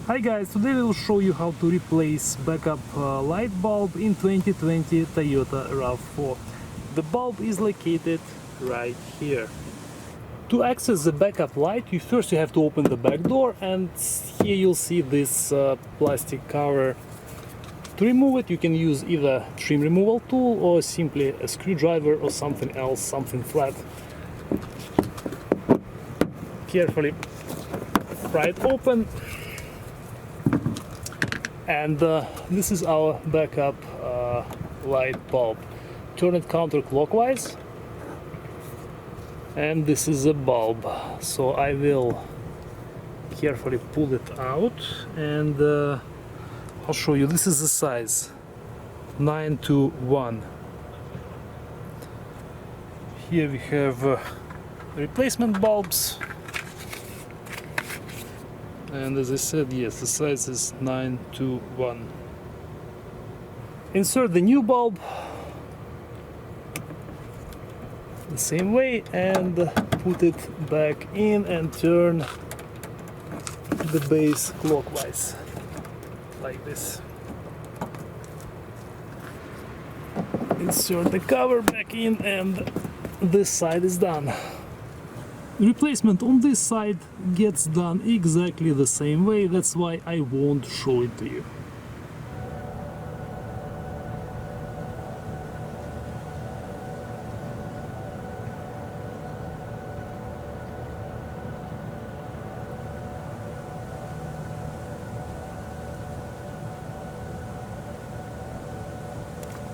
Hi guys, today we will show you how to replace backup light bulb in 2020 Toyota RAV4. The bulb is located right here. To access the backup light, you have to open the back door, and here you'll see this plastic cover. To remove it, you can use either trim removal tool or simply a screwdriver or something else, something flat. Carefully pry it open. And this is our backup light bulb. Turn it counterclockwise, and this is a bulb. So I will carefully pull it out, and I'll show you. This is the size 9:1. Here we have replacement bulbs. And as I said, yes, the size is 9:1. Insert the new bulb the same way and put it back in and turn the base clockwise, like this. Insert the cover back in, and this side is done. Replacement on this side gets done exactly the same way, that's why I won't show it to you.